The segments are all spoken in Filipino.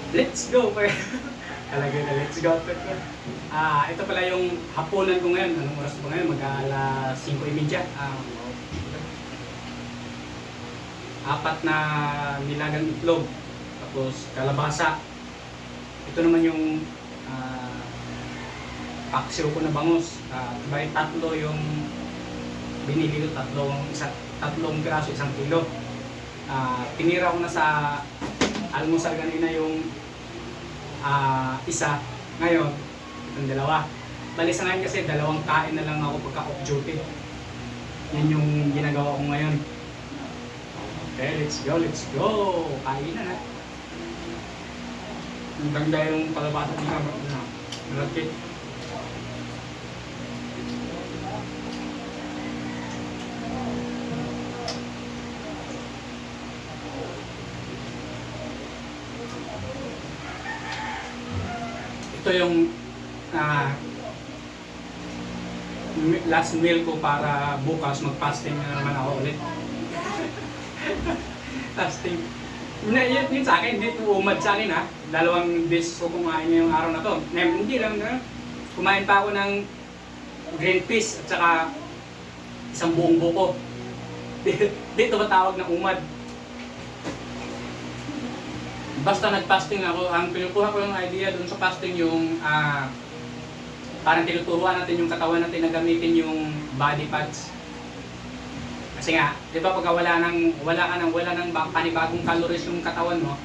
Let's go! Talaga na, let's go. Ito pala yung hapunan ko ngayon. Anong oras ba ngayon? Mag-alas 5:30. Apat na nilagang itlog. Tapos kalabasa. Ito naman yung paksiw ko na bangus. May tatlo yung binili ko. Tatlong graso, 1 kilo. Tinira ko na sa almusal kanina yung isa. Ngayon, itong dalawa. Bali sa ngayon kasi 2 kain na lang ako pagka off duty. Yan yung ginagawa ko ngayon. Okay, let's go, let's go! Kain na. Ang ganda yung kalabasa niya. Malaki. Ito yung last meal ko para bukas mag-fasting na naman ako ulit. Fasting. Yun sa akin, hindi umad sa akin ha. 2 beses ko kumain ngayong araw na to. Hindi lang na. Kumain pa ako ng green peas at saka isang buong buko. Dito ba tawag na umad? Basta nag-fasting ako, ang pinukuha ko yung idea dun sa fasting yung parang tinuturuan natin yung katawan natin na gamitin yung body fats. Kasi nga, di ba pagka wala nang panibagong calories yung katawan mo,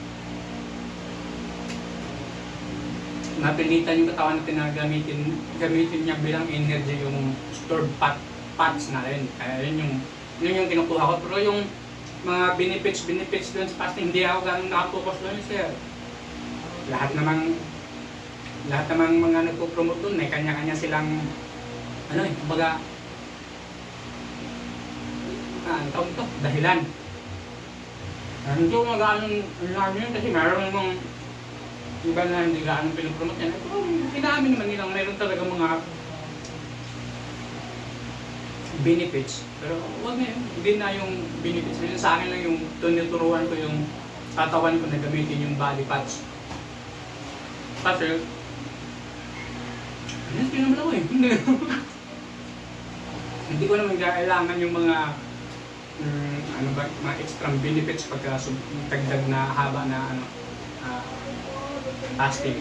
napilitan yung katawan natin na gamitin niya bilang energy yung stored fats natin. Kaya yun yung kinukuha ko. Pero yung mga benefits doon sa fasting, hindi ako ganun nakapokus doon sir. Lahat namang mga nagpo-promote doon, may kanya-kanya silang kumbaga ang tawag ito, dahilan. Hindi ko mag-aanong yun kasi mayroon namang iba na hindi gaano pinopromote yan. Pero inaamin naman nilang mayroon talaga mga benefits. Pero wag na yun, hindi na yung benefits. Yun sa akin lang yung tinuturuan ko yung katawan ko na gamitin yung body fats. Kasi hindi naman ako eh. Hindi ko naman kailangan yung mga mga extra benefits pagka tagdag na haba na fasting.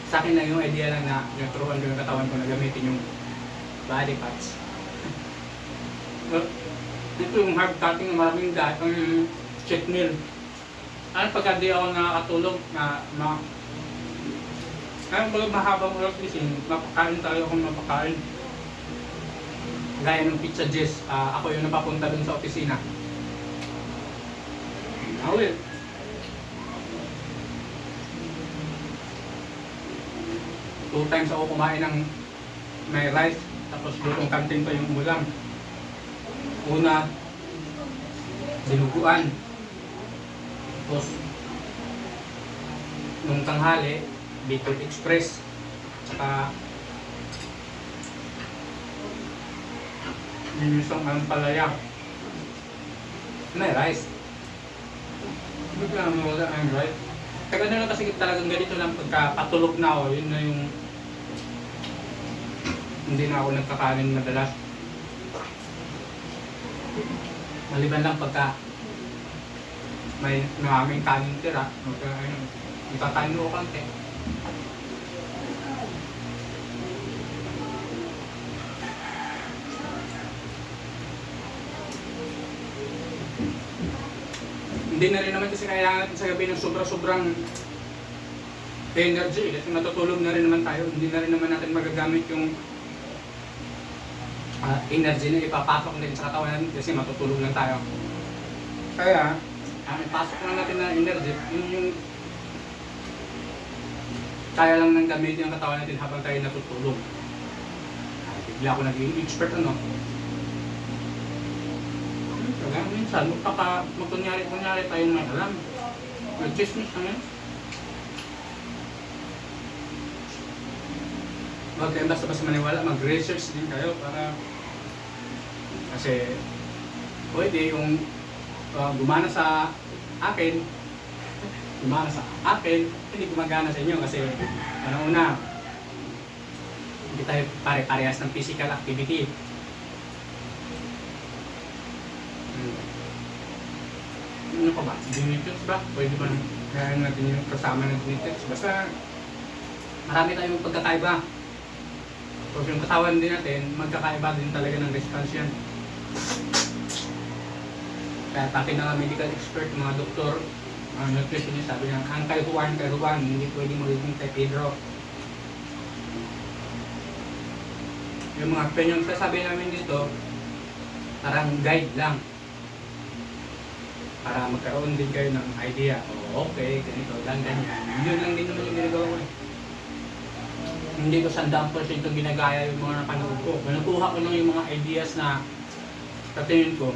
Sa akin lang yung idea lang na tinuturuan ko yung katawan ko na gamitin yung body fats. Ito yung hard cutting na maraming dahil ang cheat meal. Pagka di ako nakakatulog kaya pag mahabang oras kasi mapakain talaga akong mapakain. Gaya ng Pizza Jess, ako yung napapunta dun sa opisina. Awil. 2 times ako kumain ng may rice, tapos lutong kantin pa yung ulam. Una, dinuguan. Tapos, nung tanghali, Bicol Express. Saka, yung isang palaya. May rice. Bigla mo wala ang rice. Kaya na lang kasi talagang ganito lang pagka patulog na ako, yun na yung hindi na ako nagkakanin madalas. Maliban lang pagka may maraming kanin tira, itatayin mo konti. Hindi na rin naman kasi kailangan natin sa gabi ng sobra-sobrang energy kasi matutulog na rin naman tayo. Hindi na rin naman natin magagamit yung energy na ipapasok din sa katawan natin kasi matutulog lang tayo. Kaya, ipasok lang natin na energy, yun yung kaya lang nang gamitin ang katawan natin habang tayo natutulog. Bigla ako naging expert Kaya minsan, magkunyari tayong may alam. Nag-chismis na yan. Huwag kayong basta-basta maniwala, mag-research din kayo para kasi pwede yung gumana sa akin, hindi gumagana sa inyo kasi una, hindi tayo pare-parehas ng physical activity. Ano pa ba? Genetics ba? Pwede ba kaya natin yung kasama ng genetics? Basta marami tayong pagkakaiba. So yung katawan din natin, magkakaiba din talaga ng response yan. Kaya pati na medical expert, mga doktor, mga nutritionist, sabi niya, ang kaihuan, hindi pwede magiging type Pedro. Yung mga yung sasabi namin dito, parang guide lang. Para magkaroon din kayo ng idea. O okay, ganito lang, ganyan. Yun lang din naman yung ginagawa ko. Hindi ko 100% ginagaya yung mga napanood ko. Nakuha ko lang yung mga ideas na sa tingin ko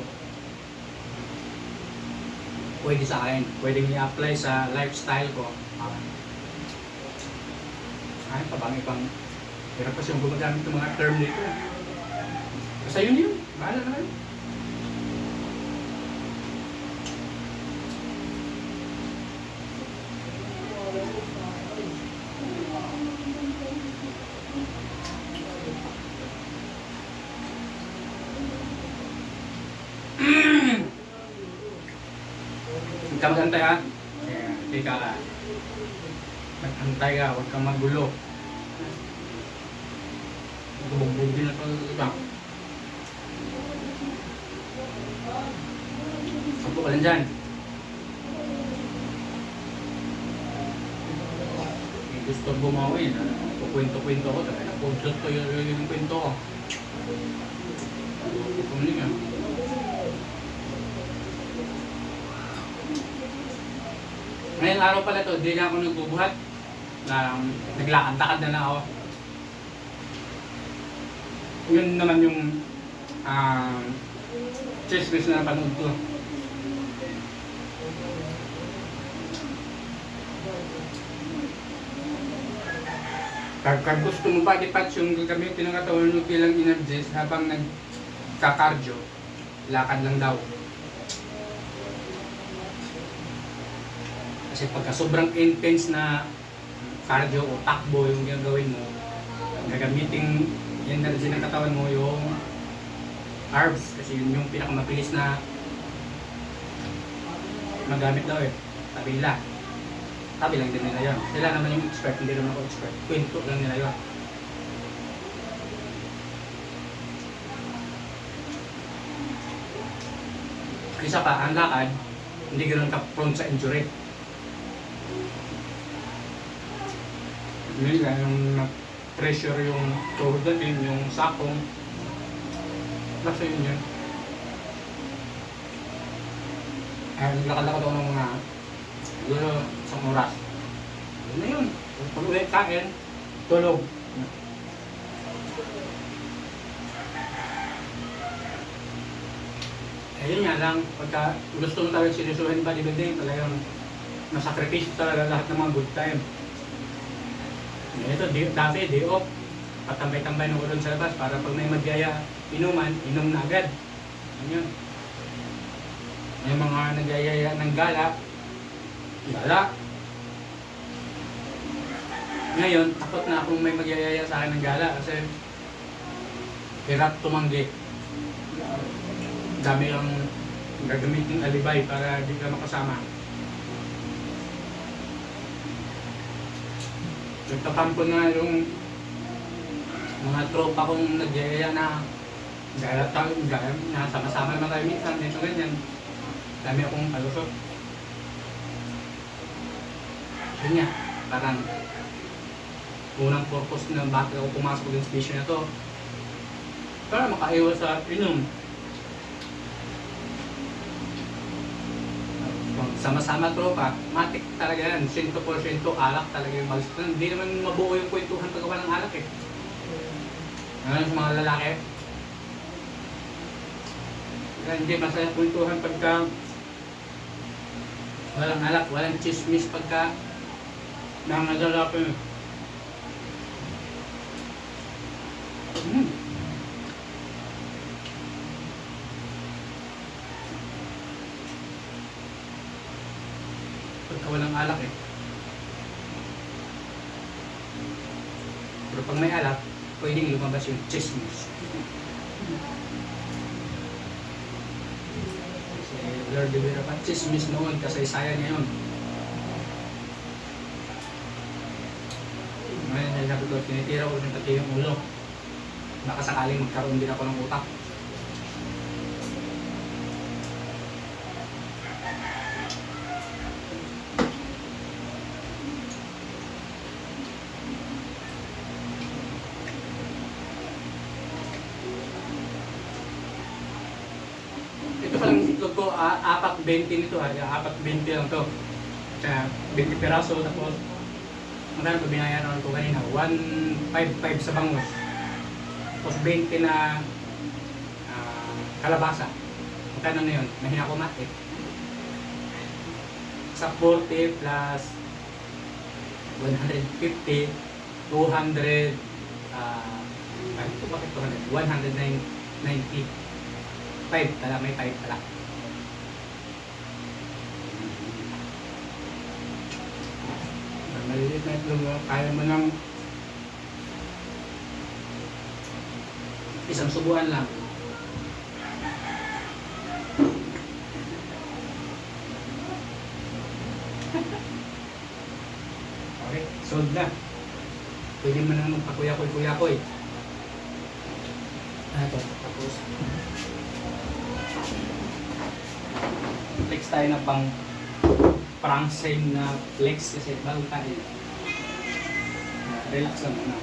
pwede sa akin, pwedeng i-apply sa lifestyle ko. Ay, pabang-ibang hirap kasi yung gumagamit ng mga term dito. Basta yun, bahala na kayo. Huwag kang magantay ha. Teka ka. Magantay ka, huwag kang magulo. Bugbog din na ito. Sampo ka lang dyan. Gusto bumawin. Kukwento-kwento ko. Pagkat ko yung kwento ko. Kumuling nga. Ngayong araw pala to, hindi na ako nagbubuhat. Naglakad-lakad na lang ako. Yun naman yung chismis na napanood ko. Pag gusto mo pa i-patch yung gagamitin ng katawan mo bilang energies habang nagka-cardio, lakad lang daw. Kasi pagka sobrang intense na cardio o takbo yung gagawin mo, gagamitin energy ng katawan mo yung carbs kasi yun yung pinakamabilis na magamit daw eh. Sabi lang din nila yun. Sila naman yung expert, hindi naman ako expert. Kwento lang nila yun. Isa pa, ang lakad, hindi ganoon ka-prone sa injury. Hindi yung pressure yung tuhod natin, yung sakong. Basta yun. Naglakad-lakad ako ng mga siguro isang oras. Yun na yun. Pag uwi, kain, tulog. Ayun nga lang, pagka gusto mo talagang sinusuhin bodybuilding, talagang masakripisyo talaga lahat ng mga good time. Ito, dati, day off. Patambay-tambay ng ulan sa labas para pag may magyaya inuman, inom na agad. Ano yun? May mga nagyayaya ng gala. Ngayon, takot na akong may magyayaya sa akin ng gala kasi hirap tumanggi. Dami ang gagamitin alibay para di ka makasama. Nagtatampo na yung mga tropa kong nagyayaya na sama-sama naman tayo minsan, dito ganyan. Dami akong palusot. Yun nga, parang unang purpose na bakit ako pumasok din sa mission na to para makaiwas sa inom. Sama-sama tropa, matik talaga yan, 100% alak talaga yung malis. Hindi naman mabuo yung kwentuhan paggawa ng alak eh. Ngayon sa mga lalaki, hindi masaya kwentuhan pagka walang alak, walang chismis pagka nangadalapin. walang alak eh. Pero pag may alak, pwedeng lumabas yung chismis. Kasi Lord de Vera pa, chismis noon, kasaysayan ngayon. Ngayon, sabi ko, tinitira ko ng pati yung ulo. Baka sakaling magkaroon din ako ng utak. Ito palang itlog ko, 4.20 nito ha, 4.20 lang to. Kaya 20 piraso, tapos magkano ba binayaran ko kanina? 1.55 sa bangus. Tapos 20 na kalabasa. Magkano na yun? Mahina ko math eh. Sa 40 plus 150, 200, ano ito bakit 200? 190. 5 pala, may 5 pala. Maliliit na itlog, kaya mo ng isang subuan lang. Okay, sold na. Pwede mo na magpakuya-kuy-kuya-kuy. Ito, tapos flex tayo na pang prank same na flex kasi bagong tayo. Relax lang muna.